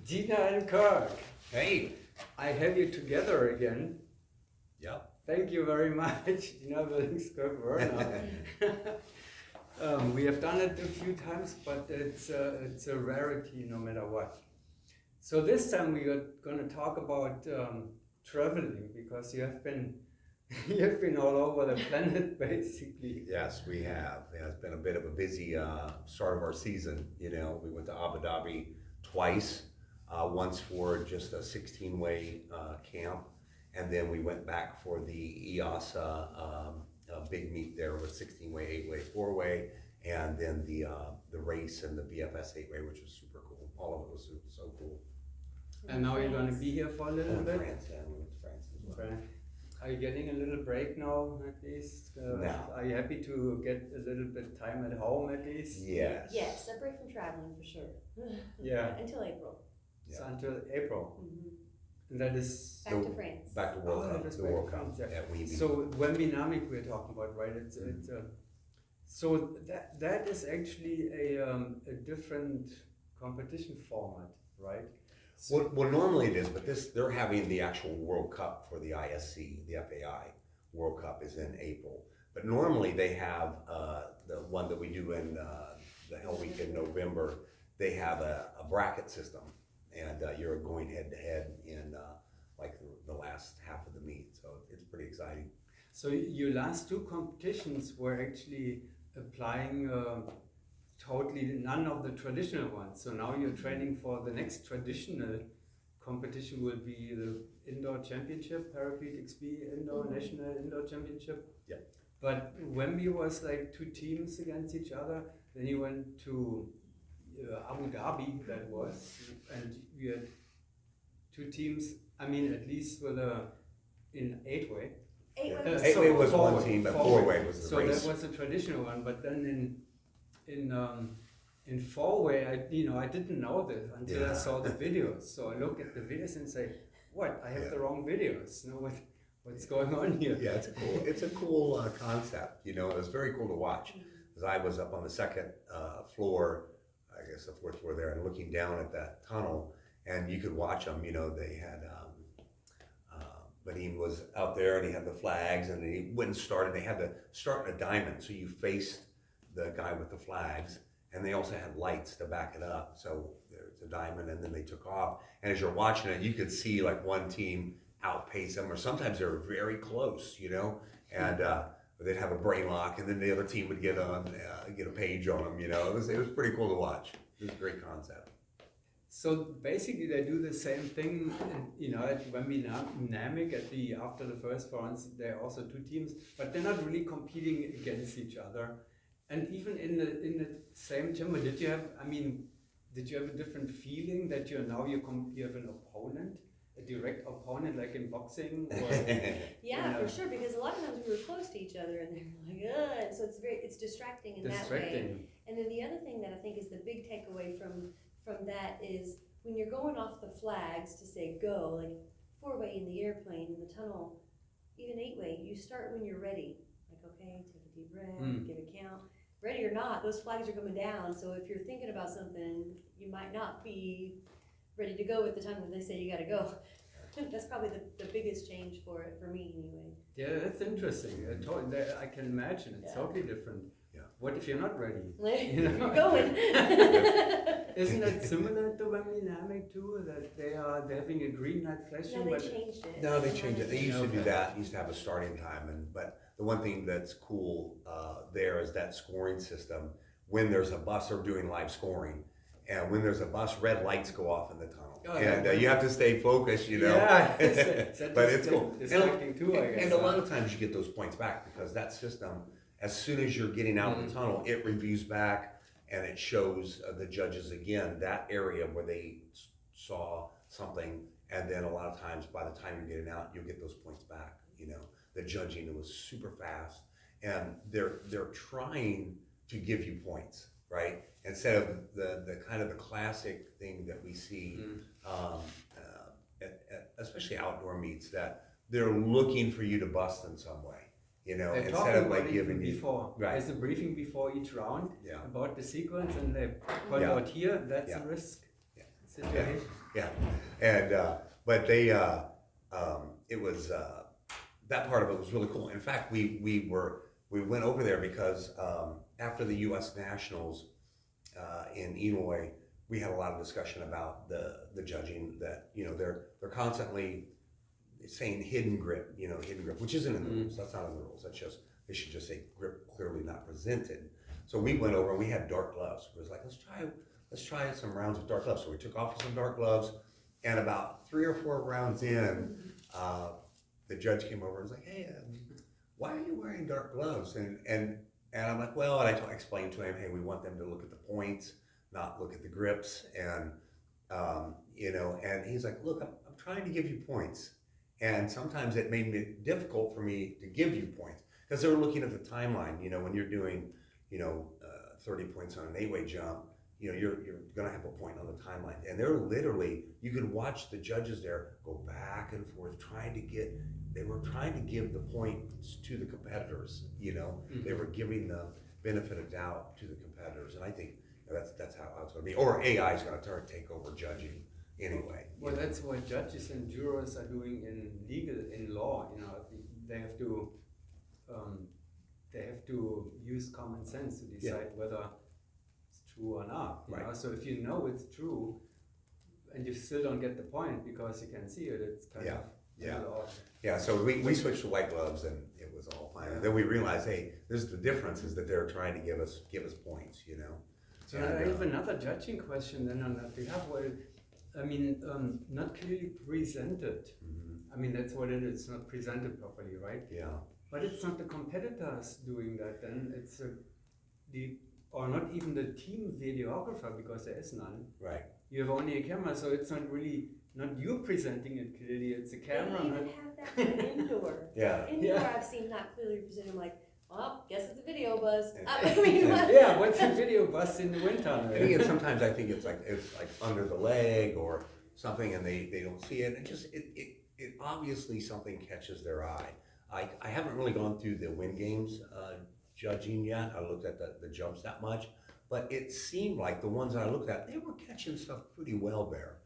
Jeana and Kirk, Hey. I have you together again. Yep. Thank you very much, Jeana, Billings, Kirk, Verner. We have done it a few times, but it's a rarity no matter what. So this time we are going to talk about traveling, because you have been all over the planet basically. Yes, we have. Yeah, it's been a bit of a busy start of our season. You know, we went to Abu Dhabi twice, once for just a 16-way camp, and then we went back for the EASA big meet there with 16-way, 8-way, 4-way, and then the race and the BFS 8-way, which was super cool. All of it was so cool. And now you're going to be here for a little bit. France, yeah, we went to France as well. Okay. Are you getting a little break now, at least? No. Are you happy to get a little bit time at home, at least? Yes. Yes, a break from traveling for sure. Yeah. Until April. Yeah. So until April. Mm-hmm. And that is... Back to France. Back to World Cup. that's The back World to Cup. France, yeah. Yeah, we So when dynamic we're talking about, right? So that is actually a different competition format, right? Well, normally it is, but they're having the actual World Cup for the ISC, the FAI World Cup is in April. But normally they have the one that we do in the Hell Week in November. They have a bracket system, and you're going head to head in like the last half of the meet. So it's pretty exciting. So your last two competitions were actually applying totally none of the traditional ones. So now you're training for the next traditional competition will be the Indoor Championship, Paralympics B Indoor National Indoor Championship. Yeah. But Wemby was like two teams against each other. Then you went to Abu Dhabi, that was, and you had two teams. I mean, at least with in 8-way. 8-way. 8-way was one team, but 4-way was the so race. So that was the traditional one. But then in 4-way, I didn't know this until I saw the videos. So I look at the videos and say, "What? I have the wrong videos. You know what's going on here?" Yeah, it's a cool concept. You know, it was very cool to watch. Because I was up on the second floor, I guess the fourth floor there, and looking down at that tunnel, and you could watch them. You know, they had. Vadim was out there, and he had the flags, and he went and started. They had to start in a diamond, so you faced the guy with the flags, and they also had lights to back it up. So there's a diamond, and then they took off. And as you're watching it, you could see like one team outpace them, or sometimes they were very close, you know, and they'd have a brain lock, and then the other team would get a page on them. You know, it was pretty cool to watch. It was a great concept. So basically, they do the same thing, at Wemby Dynamic after the first rounds. There are also two teams, but they're not really competing against each other. And even in the same chamber, did you have a different feeling that you have an opponent, a direct opponent, like in boxing? Or, Yeah, for sure. Because a lot of times we were close to each other, and they're like, "Ugh," and so it's distracting in that way. And then the other thing that I think is the big takeaway from that is when you're going off the flags to say go, like 4-way in the airplane, in the tunnel, even 8-way, you start when you're ready. Like, okay, take a deep breath, give a count. Ready or not, those flags are coming down. So if you're thinking about something, you might not be ready to go at the time when they say you gotta go. That's probably the biggest change for me anyway. Yeah, that's interesting. I can imagine it's totally different. Yeah. What if you're not ready? You're going. Isn't it similar to Wemby Dynamic too? That they're having a green light flashing? No, they changed it. No, they changed it. They used to do that. Used to have a starting time, but the one thing that's cool there is that scoring system. When there's a bus, they're doing live scoring, and when there's a bus, red lights go off in the tunnel, and you have to stay focused. You know. Yeah, but it's cool. Distracting too, I guess. And a lot of times you get those points back because that system, as soon as you're getting out of the tunnel, it reviews back. And it shows the judges again that area where they saw something, and then a lot of times by the time you're getting out, you'll get those points back. You know, the judging, it was super fast, and they're trying to give you points, right? Instead of the kind of the classic thing that we see, especially outdoor meets, that they're looking for you to bust in some way. You know, They're instead of like talking giving you before. right. There's a briefing before each round Yeah. about the sequence, and they point out here that's a risk. Yeah. situation. Yeah, and but they it was that part of it was really cool. In fact, we went over there because after the U.S. Nationals in Eloy, we had a lot of discussion about the judging. That they're constantly saying hidden grip, which isn't in the rules. That's not in the rules. That's just they should just say grip clearly not presented. So we went over and we had dark gloves. It was like let's try some rounds of dark gloves. So we took off some dark gloves, and about 3 or 4 rounds in, the judge came over and was like, "Hey, why are you wearing dark gloves?" And I'm like, "Well," and I explained to him, "Hey, we want them to look at the points, not look at the grips." And and he's like, "Look, I'm trying to give you points." And sometimes it made it difficult for me to give you points because they were looking at the timeline. When you're doing, 30 points on an 8-way jump, you're going to have a point on the timeline. And they're literally, you could watch the judges there go back and forth they were trying to give the points to the competitors. They were giving the benefit of doubt to the competitors. And I think that's how it's going to be. Or AI is going to take over judging. Anyway, well, that's what judges and jurors are doing in law. They have to use common sense to decide whether it's true or not. Right. So if you know it's true, and you still don't get the point because you can see it, it's kind of a little odd. Yeah. So we switched to white gloves, and it was all fine. And then we realized, hey, this is the difference is that they're trying to give us points. So I have another judging question then on that behalf. Not clearly presented. I mean, that's what it is. It's not presented properly, right? Yeah. But it's not the competitors doing that. Then it's or not even the team videographer, because there is none. Right. You have only a camera, so it's not you presenting it clearly. It's a camera. They even have that for indoor. Yeah. Indoor, I've seen not clearly presented. I'm like, well, guess it's a video buzz. What's a video buzz in the winter? And again, sometimes I think it's like under the leg or something, and they don't see it. And just it obviously something catches their eye. I haven't really gone through the win games judging yet. I looked at the jumps that much, but it seemed like the ones I looked at, they were catching stuff pretty well there.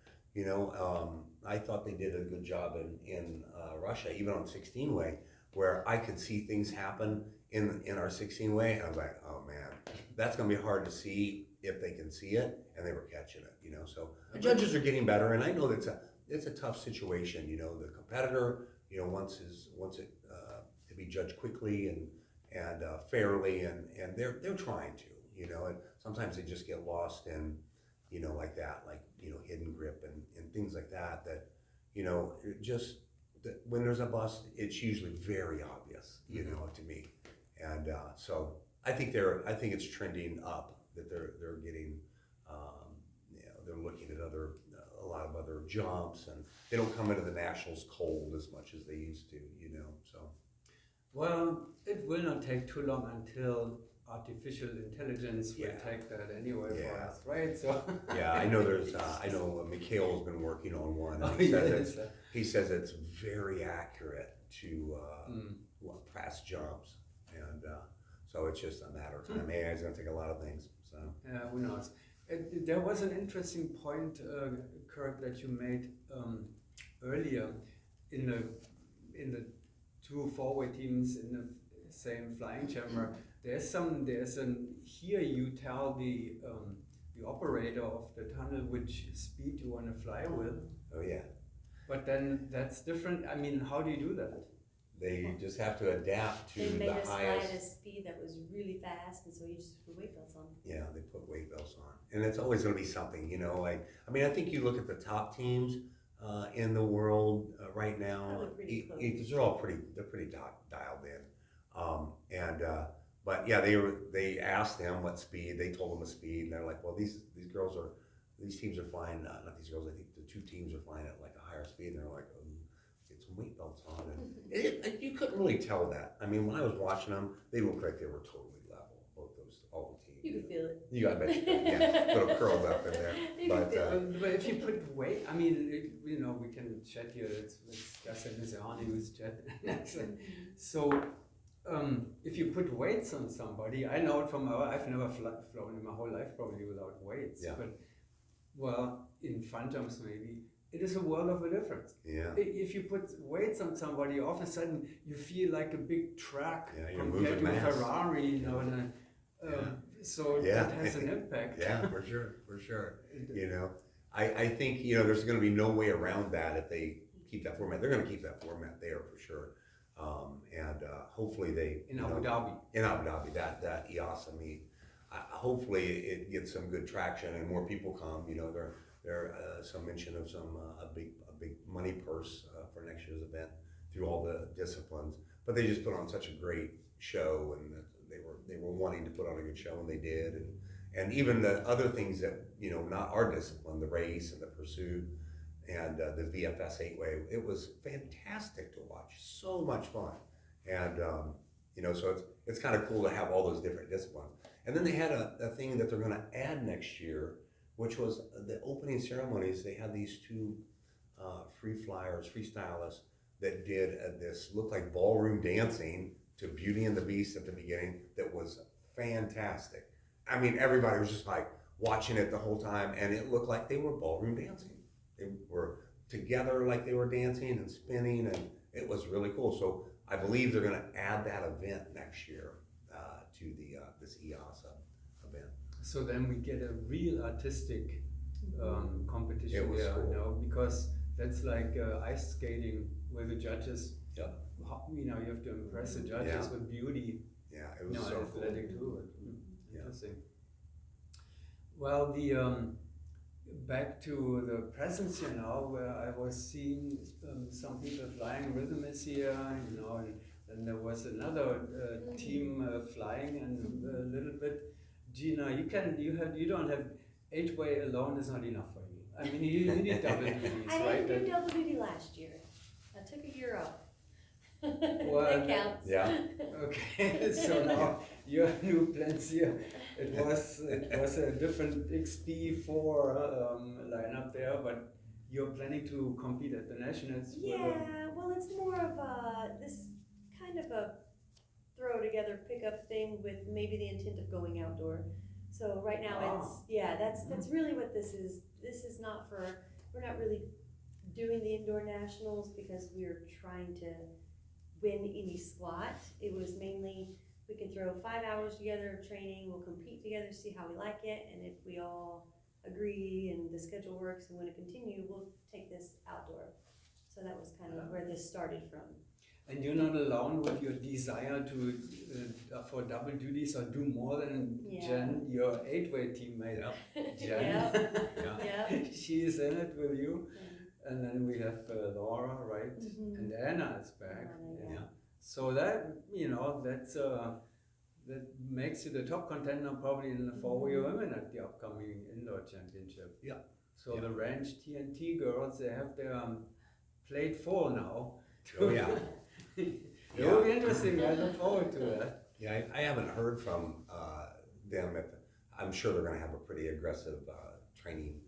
I thought they did a good job in Russia, even on 16-way, where I could see things happen in our 16-way, and I was like, oh man, that's going to be hard to see if they can see it, and they were catching it. So the judges are getting better, and I know it's a tough situation. The competitor, wants it to be judged quickly and fairly, and they're trying to, and sometimes they just get lost in, like that, like hidden grip and things like that. When there's a bust, it's usually very obvious, to me. And so I think it's trending up, that they're getting, they're looking at a lot of other jumps, and they don't come into the nationals cold as much as they used to, so. Well, it will not take too long until artificial intelligence will take that anyway for us, right? So. Yeah, I know I know Mikhail's been working on one. He says it's very accurate to past jumps, and so it's just a matter of time. AI is going to take a lot of things. So who knows? There was an interesting point, Kirk, that you made earlier in the 2 4-way teams in the same flying chamber. Here you tell the operator of the tunnel which speed you want to fly with. Oh yeah. But then that's different. I mean, how do you do that? They just have to adapt to they made us the fly highest. at a speed that was really fast, and so you just put weight belts on. Yeah, they put weight belts on, and it's always going to be something, I think you look at the top teams in the world right now, because they're pretty dialed in, but yeah, they asked them what speed. They told them a speed, and they're like, well, these teams are flying. Not these girls. I think the 2 teams are flying at like a higher speed, and they're like, oh, get some weight belts on, and you couldn't really tell that. I mean, when I was watching them, they looked like they were totally level. All the teams. You could feel it. You got it. Yeah, little curled up in there. But if you put weight, I mean, we can chat here. It's just a Jeana who's chat. So. If you put weights on somebody, I know it from I've never flown in my whole life probably without weights, but Well, in fun terms maybe, it is a world of a difference. Yeah. If you put weights on somebody, all of a sudden you feel like a big truck Yeah, you're compared to moving a mass. Ferrari, you know, so that has an impact. Yeah, for sure. You know, I think, you know, there's going to be no way around that if they keep that format. They're going to keep that format there for sure. And hopefully they In Abu Dhabi. In Abu Dhabi, that EASA meet. Hopefully it gets some good traction and more people come. You know, there some mention of a big money purse for next year's event through all the disciplines. But they just put on such a great show, and they were wanting to put on a good show, and they did. And even the other things that, you know, not our discipline, the race and the pursuit and the VFS 8-way, it was fantastic to watch. So much fun. And you know, so it's kind of cool to have all those different disciplines. And then they had a thing that they're going to add next year, which was the opening ceremonies. They had these two freestylists that did this, looked like ballroom dancing to Beauty and the Beast at the beginning. That was fantastic. I mean, everybody was just like watching it the whole time, and it looked like they were ballroom dancing. They were together like they were dancing and spinning, and it was really cool. So I believe they're going to add that event next year to this EASA event. So then we get a real artistic competition It was there, cool. you know, because that's like ice skating where the judges, Yep. you know, you have to impress the judges Yeah. with beauty. Yeah, it was so cool. athletic too. Yeah. Interesting. Well, back to the presence here now, where I was seeing some people flying. Rhythm is here, you know, and then there was another team flying, and a little bit. Jeana, you don't have 8-way alone is not enough for you. I mean, you need double duties, I right? didn't do double duty last year. I took a year off. Well, that counts. Yeah. Okay, so now your new plans here. It was a different XP4 lineup there, but you're planning to compete at the nationals. Yeah, well, it's more of this kind of a throw together pickup thing with maybe the intent of going outdoor. So right now that's really what this is. This is not we're not really doing the indoor nationals because we're trying to win any slot. It was mainly we can throw 5 hours together of training, we'll compete together, see how we like it, and if we all agree and the schedule works and want to continue, we'll take this outdoor. So that was kind of where this started from. And you're not alone with your desire to for double duties or do more than Jen, your 8-way teammate. Yeah. Jen, she is in it with you. And then we have Laura, right? And Anna is back. So that, you know, that makes you the top contender probably in the 4-way women at the upcoming indoor championship. Yeah. So the range TNT girls, they have their plate full now. Oh yeah. It will be interesting. I look forward to that. Yeah, I haven't heard from them. I'm sure they're going to have a pretty aggressive training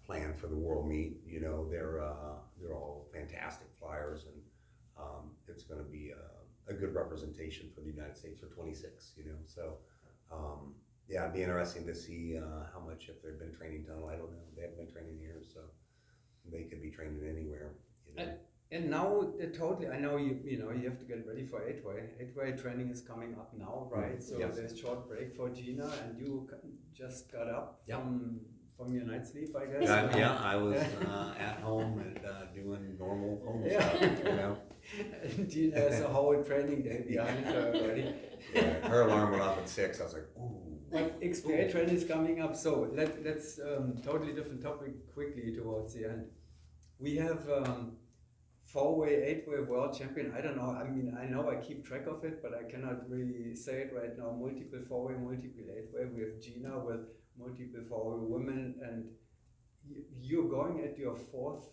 plan for the world meet. You know, they're all fantastic flyers, and it's going to be a good representation for the United States for 26. You know, so yeah, it'd be interesting to see how much, if they've been training tunnel. I don't know. They haven't been training here, so they could be training anywhere. You know. And now totally, I know you know you have to get ready for 8-way. 8-way training is coming up now, right? So there's a short break for Jeana, and you just got up from your night's sleep, I guess. Yeah, I was at home and doing normal home stuff, you know. And Jeana has a whole training day behind her already. Yeah, her alarm went off at 6. I was like, ooh. But XPA training is coming up, so let's totally different topic quickly towards the end. We have 4-way, 8-way world champion. I don't know. I mean, I know I keep track of it, but I cannot really say it right now. Multiple 4-way, multiple 8-way. We have Jeana with multiple 4-way women, and you're going at your 4th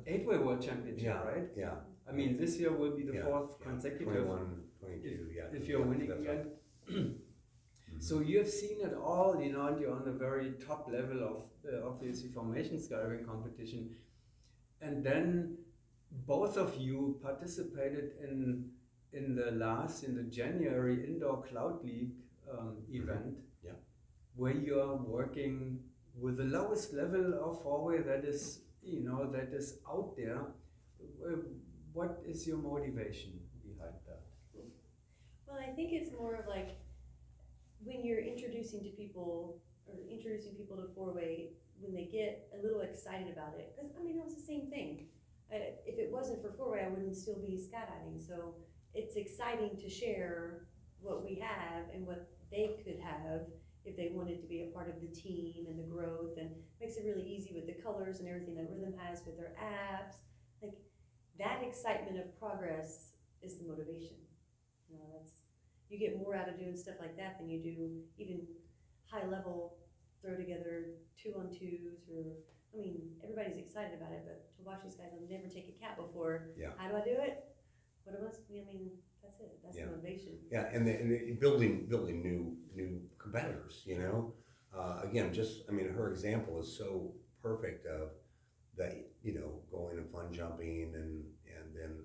8-way world championship, right? Yeah. I mean, this year will be the 4th consecutive. 21, 22, if you're winning again. Right. So you have seen it all, you know, and you're on the very top level of obviously formation skydiving competition. And then both of you participated in the January Indoor Cloud League event, where you're working with the lowest level of four-way that is, that is out there, what is your motivation behind that? Well, I think it's more of like when you're introducing people to four-way, when they get a little excited about it, because I mean, it was the same thing. If it wasn't for four-way, I wouldn't still be skydiving. So it's exciting to share what we have and what they could have if they wanted to be a part of the team and the growth, and makes it really easy with the colors and everything that Rhythm has with their apps. Like that excitement of progress is the motivation. You get more out of doing stuff like that than you do even high level throw together 2-on-2s, or I mean, everybody's excited about it, but to watch these guys, I've never taken a cat before. Yeah. How do I do it? What am I? I mean, that's it. That's the motivation. Yeah, and building new competitors. Again, her example is so perfect of that. Going and fun jumping, and then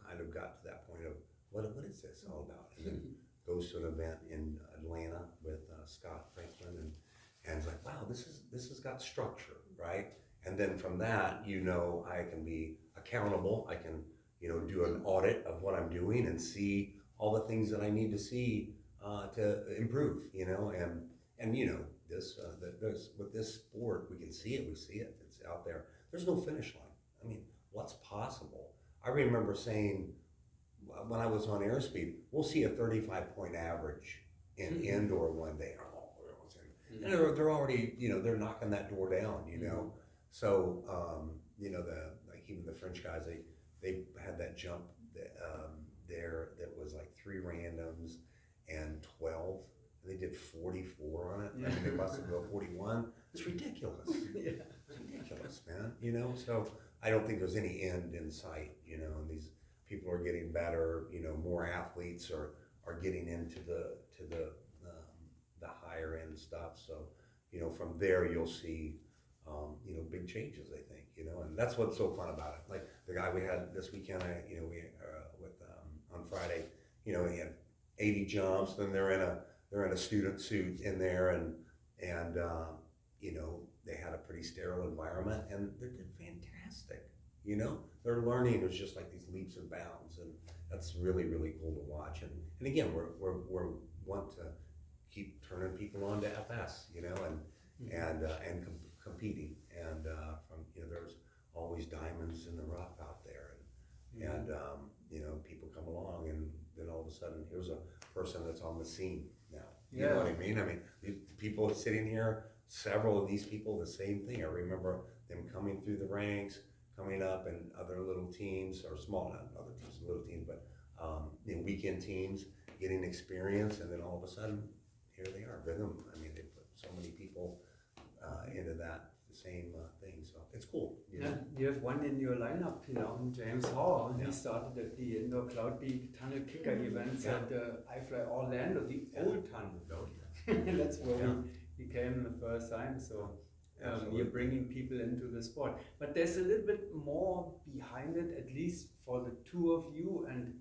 kind of got to that point of what is this all about? And then goes to an event in Atlanta with Scott Franklin, and it's like, wow, this has got structure, right? And then from that, I can be accountable. I can, do an audit of what I'm doing and see all the things that I need to see to improve, and this with this sport, we can see it. We see it. It's out there. There's no finish line. I mean, what's possible? I remember saying when I was on airspeed, we'll see a 35-point average in indoor one day. And they're already, they're knocking that door down, So, even the French guys, they had that jump there that was like 3 randoms and 12. They did 44 on it. I mean, they must have go 41. It's ridiculous. Yeah. It's ridiculous, man. So I don't think there's any end in sight, and these people are getting better, more athletes are getting into the higher end stuff. So, from there you'll see, big changes, I think, and that's what's so fun about it. Like the guy we had this weekend, on Friday, he had 80 jumps, then they're in a student suit in there, and they had a pretty sterile environment, and they did fantastic. Their learning was just like these leaps and bounds, and that's really, really cool to watch. And again, we're want to keep turning people on to FS, and competing, and from there's always diamonds in the rough out there, and people come along, and then all of a sudden here's a person that's on the scene now. You know what I mean? I mean, these people sitting here, several of these people, the same thing. I remember them coming through the ranks, coming up in other little teams, or small, not other teams, little teams, but weekend teams, getting experience, and then all of a sudden, here they are, Rhythm. I mean, they put so many people into that same thing, so it's cool. You have one in your lineup, James Hall. He started at the Indoor Cloud Peak Tunnel Kicker events at iFly Orlando, the old tunnel. That's where we came the first time, so you're bringing people into the sport. But there's a little bit more behind it, at least for the two of you and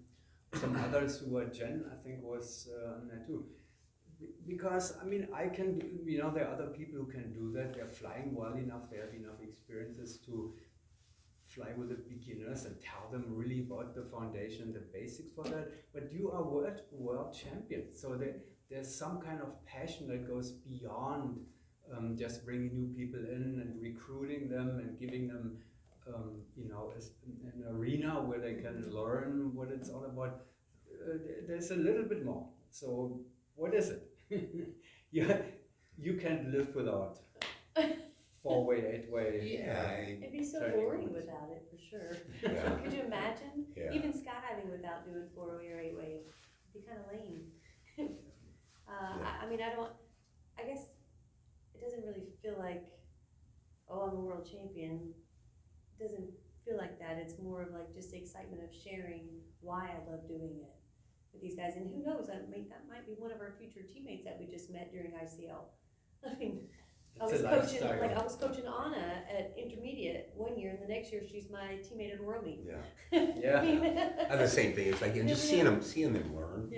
some others who are Jen, I think was on there too. Because, I mean, I can, there are other people who can do that. They're flying well enough, they have enough experiences to fly with the beginners and tell them really about the foundation, the basics for that. But you are world champion, so there's some kind of passion that goes beyond just bringing new people in and recruiting them and giving them, an arena where they can learn what it's all about. There's a little bit more. So what is it? You can't live without 4-way, 8-way. It'd be so boring without it, for sure. Yeah. Could you imagine? Yeah. Even skydiving without doing 4-way or 8-way, it'd be kind of lame. I guess it doesn't really feel like, oh, I'm a world champion. It doesn't feel like that. It's more of like just the excitement of sharing why I love doing it with these guys. And who knows, that might be one of our future teammates that we just met during ICL. I mean, I was coaching Anna at intermediate one year, and the next year she's my teammate at World Meet. Yeah. And the same thing. It's like, and just seeing them learn.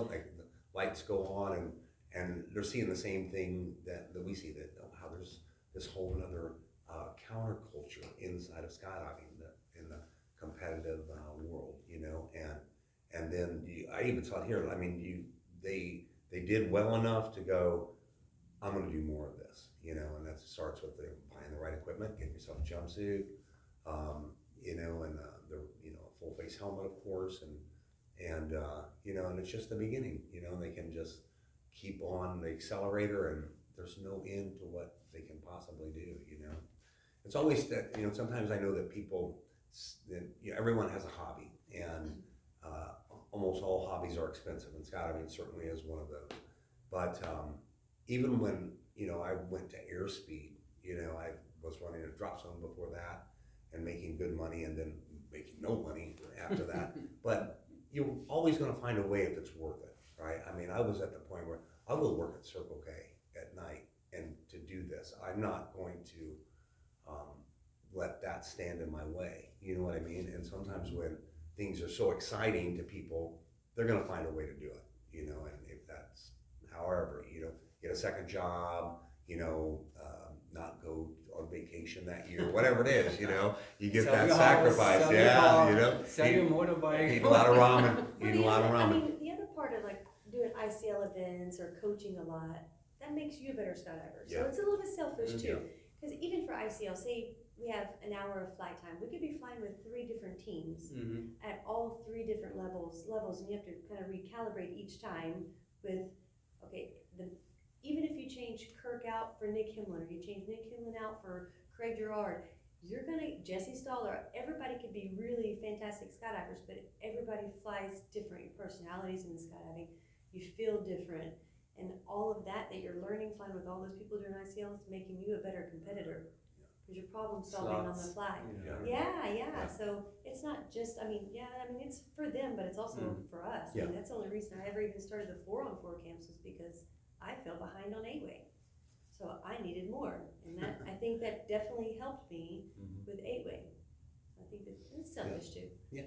Like the lights go on, and they're seeing the same thing that we see. That how this whole other counterculture inside of skydiving, in the competitive world, you know, and then I even saw it here. I mean, they did well enough to go, I'm going to do more of this, you know, and that starts with buying the right equipment, getting yourself a jumpsuit, you know, and the full face helmet, of course, and you know, and it's just the beginning, you know. They can just keep on the accelerator, and there's no end to what they can possibly do, you know. It's always that, you know, sometimes I know that people, you know, everyone has a hobby, and almost all hobbies are expensive, and skydiving certainly is one of those. But even when, you know, I went to airspeed, you know, I was running a drop zone before that and making good money, and then making no money after that. But you're always going to find a way if it's worth it, right? I mean, I was at the point where I will work at Circle K at night and to do this. I'm not going to let that stand in my way, you know what I mean? And sometimes when things are so exciting to people, they're going to find a way to do it, you know. And if that's, however, you know, get a second job, you know, not go on vacation that year, whatever it is, you know, you get that sacrifice, you know, sell your motorbike, eat a lot of ramen, eat a lot of ramen. I mean, the other part of like doing ICL events or coaching a lot, that makes you a better skydiver. So it's a little bit selfish too, because even for ICL, say we have an hour of flight time, we could be flying with 3 different teams at all 3 different levels, and you have to kind of recalibrate each time with, okay, even if you change Kirk out for Nick Himlin, or you change Nick Himlin out for Craig Gerard, Jesse Stoller, everybody could be really fantastic skydivers, but everybody flies different. Your personalities in the skydiving, you feel different. And all of that you're learning flying with all those people during ICL is making you a better competitor. Because you're problem solving on the fly. Yeah. So it's not just, I mean, it's for them, but it's also for us. I mean, that's the only reason I ever even started the 4-on-4 camps, was because I fell behind on 8-way. So I needed more. And that, I think that definitely helped me with 8-way. I think that it's selfish too. Yeah.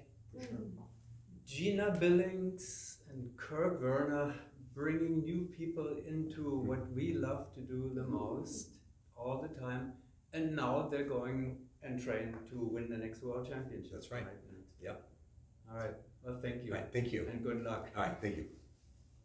Jeana, Billings, and Kirk, Verner, bringing new people into what we love to do the most all the time. And now they're going and train to win the next World Championship. That's right. Yep. All right. Well, thank you. All right. Thank you. And good luck. All right. Thank you.